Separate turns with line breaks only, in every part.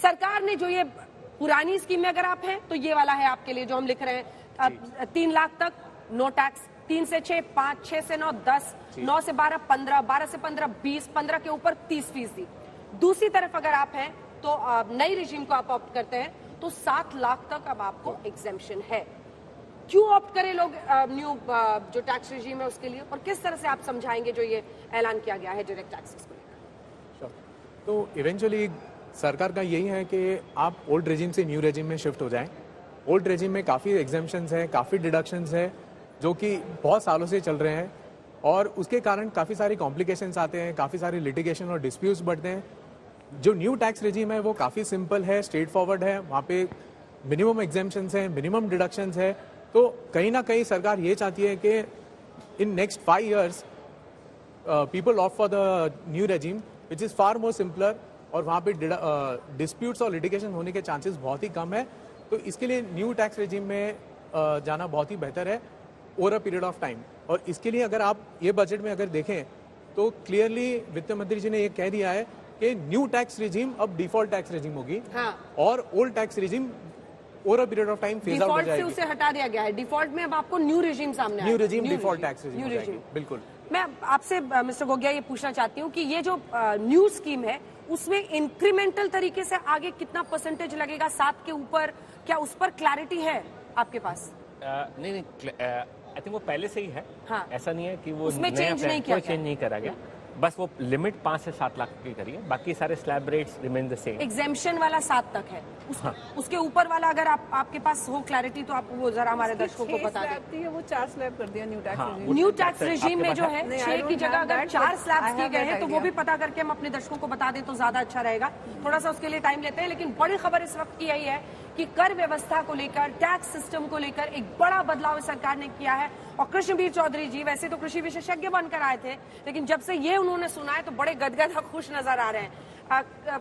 सरकार ने जो ये पुरानी स्कीम में अगर आप हैं तो ये वाला है आपके लिए जो हम लिख रहे हैं, अब 3 लाख तक नो टैक्स, 3 से 6, 5, 6 से 9, 10, 9 से 12, 15, 12 से 15, 20, 15 के ऊपर 30%। दूसरी तरफ अगर आप हैं तो नई रिजीम को आप ऑप्ट करते हैं तो 7 लाख तक अब आपको एग्जेम्पशन है। क्यों ऑप्ट करें लोग न्यू जो टैक्स रिजीम है उसके लिए, और किस तरह से आप समझाएंगे जो ये ऐलान किया गया है डायरेक्ट टैक्सेस को लेकर?
तो इवेंचुअली सरकार का यही है कि आप ओल्ड रेजिम से न्यू रेजिम में शिफ्ट हो जाएं। ओल्ड रेजिम में काफ़ी एग्जेम्पशंस हैं, काफ़ी डिडक्शंस हैं जो कि बहुत सालों से चल रहे हैं, और उसके कारण काफ़ी सारी कॉम्प्लिकेशंस आते हैं, काफ़ी सारे लिटिगेशन और डिस्प्यूट्स बढ़ते हैं। जो न्यू टैक्स रेजिम है वो काफ़ी सिंपल है, स्ट्रेट फॉरवर्ड है, वहाँ पे मिनिमम एग्जेम्पशंस हैं, मिनिमम डिडक्शंस है। तो कहीं ना कहीं सरकार ये चाहती है कि in next 5 years people opt for the new regime which is far more simpler, और वहाँ पे डिस्प्यूट्स और लिटिगेशन होने के चांसेस बहुत ही कम है। तो इसके लिए न्यू टैक्स रेजिम में जाना बहुत ही बेहतर है over a period of time. और इसके लिए अगर आप ये बजट में अगर देखें तो क्लियरली वित्त मंत्री जी ने ये कह दिया है कि न्यू टैक्स रेजिम अब डिफॉल्ट टैक्स रेजिम होगी। हाँ। और old tax regime over a period of time phase out हो जाएगी।
डिफॉल्ट से उसे हटा दिया गया है, डिफॉल्ट में अब आपको न्यू रेजिम सामने
new regime default tax regime हो जाएगी। बिल्कुल।
मैं आपसे मिस्टर गोगिया ये पूछना चाहती हूँ कि ये जो न्यू स्कीम है उसमें इंक्रीमेंटल तरीके से आगे कितना परसेंटेज लगेगा 7 के ऊपर, क्या उस पर क्लैरिटी है आपके पास?
नहीं, आई थिंक वो पहले से ही है।
हाँ।
ऐसा नहीं है कि वो
उसमें चेंज नहीं
करा गया, बस वो लिमिट 5 से 7 लाख की करी है, बाकी सारे slab rates remain the same.
Exemption वाला 7 तक है। उसके ऊपर वाला अगर आपके पास हो क्लैरिटी तो आप वो जरा हमारे दर्शकों को बता दें।
वो 4 स्लैब कर दिया new tax regime.
New tax regime में जो है 6 की जगह अगर 4 स्लैब्स किए गए हैं तो वो भी पता करके हम अपने दर्शकों को बता दें तो ज्यादा अच्छा रहेगा। थोड़ा सा उसके लिए टाइम लेते हैं, लेकिन बड़ी खबर इस वक्त की यही है कि कर व्यवस्था को लेकर, टैक्स सिस्टम को लेकर एक बड़ा बदलाव सरकार ने किया है। और कृष्णबीर चौधरी जी वैसे तो कृषि विशेषज्ञ बनकर आए थे, लेकिन जब से ये उन्होंने सुना है तो बड़े गदगद और खुश नजर आ रहे हैं।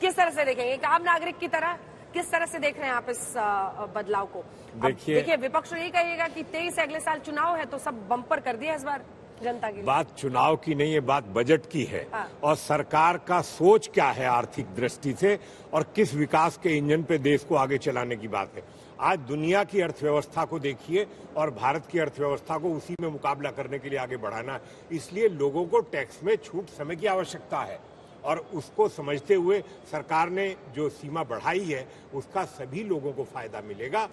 किस तरह से देखेंगे, एक आम नागरिक की तरह किस तरह से देख रहे हैं आप इस बदलाव को? देखिए विपक्ष यही कहिएगा कि 23 अगले साल चुनाव है तो सब बम्पर कर दिया इस बार जनता की।
बात चुनाव की नहीं है, बात बजट की है। और सरकार का सोच क्या है आर्थिक दृष्टि से, और किस विकास के इंजन पे देश को आगे चलाने की बात है। आज दुनिया की अर्थव्यवस्था को देखिए और भारत की अर्थव्यवस्था को उसी में मुकाबला करने के लिए आगे बढ़ाना है। इसलिए लोगों को टैक्स में छूट समय की आवश्यकता है, और उसको समझते हुए सरकार ने जो सीमा बढ़ाई है उसका सभी लोगों को फायदा मिलेगा,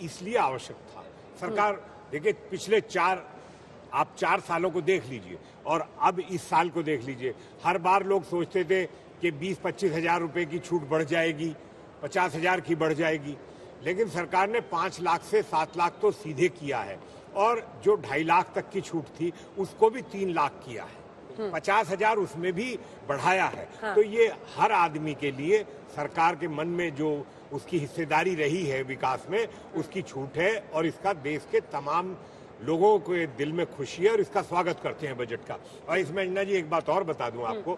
इसलिए आवश्यक था। सरकार देखिए पिछले 4 सालों को देख लीजिए और अब इस साल को देख लीजिए। हर बार लोग सोचते थे कि 20-25 हजार रुपए की छूट बढ़ जाएगी, 50 हजार की बढ़ जाएगी, लेकिन सरकार ने 5 लाख से 7 लाख तो सीधे किया है, और जो 2.5 लाख तक की छूट थी उसको भी 3 लाख किया है, 50 हजार उसमें भी बढ़ाया है। हाँ। तो ये हर आदमी के लिए सरकार के मन में जो उसकी हिस्सेदारी रही है विकास में, उसकी छूट है, और इसका देश के तमाम लोगों के दिल में खुशी है और इसका स्वागत करते हैं बजट का। और इसमें अंजना जी एक बात और बता दूं आपको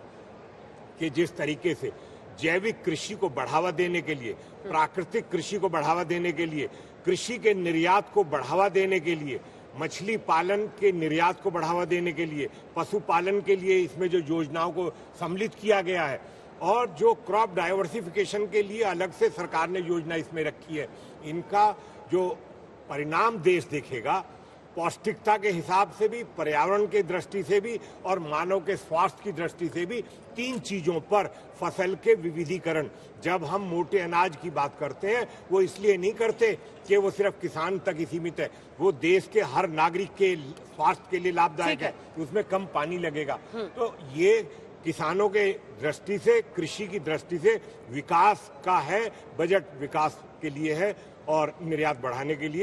कि जिस तरीके से जैविक कृषि को बढ़ावा देने के लिए, प्राकृतिक कृषि को बढ़ावा देने के लिए, कृषि के निर्यात को बढ़ावा देने के लिए, मछली पालन के निर्यात को बढ़ावा देने के लिए, पशुपालन के लिए इसमें जो योजनाओं को सम्मिलित किया गया है, और जो क्रॉप डाइवर्सिफिकेशन के लिए अलग से सरकार ने योजना इसमें रखी है, इनका जो परिणाम देश देखेगा पौष्टिकता के हिसाब से भी, पर्यावरण की दृष्टि से भी, और मानव के स्वास्थ्य की दृष्टि से भी, 3 चीजों पर फसल के विविधीकरण। जब हम मोटे अनाज की बात करते हैं वो इसलिए नहीं करते कि वो सिर्फ किसान तक ही सीमित है, वो देश के हर नागरिक के स्वास्थ्य के लिए लाभदायक है, उसमें कम पानी लगेगा। तो ये किसानों के दृष्टि से, कृषि की दृष्टि से विकास का है, बजट विकास के लिए है और निर्यात बढ़ाने के लिए।